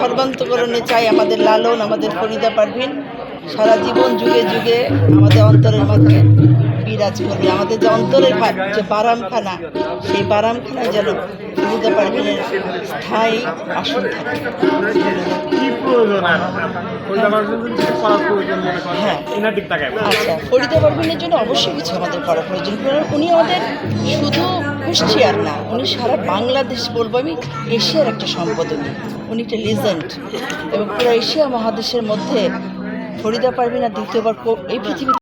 সর্বান্তকরণে চাই আমাদের লালন, আমাদের ফরিদা পারভীন সারা জীবন যুগে যুগে আমাদের অন্তরের মাঝে বিরাজ করবে। আমাদের যে অন্তরের যে বারামখানা, সেই বারামখানায় যেন ফরিদা পারভীনের স্থায়ী আসন থাকে। হ্যাঁ, আচ্ছা, ফরিদা পারভীনের জন্য অবশ্যই কিছু আমাদের করা প্রয়োজন। উনি আমাদের শুধু কুষ্টিয়ার না, উনি সারা বাংলাদেশ, বলবো আমি, এশিয়ার একটা সম্পদ। উনি একটা লিজেন্ড, এবং পুরো এশিয়া মহাদেশের মধ্যে ফরিদা পারভীন আর দ্বিতীয়বার এই পৃথিবীতে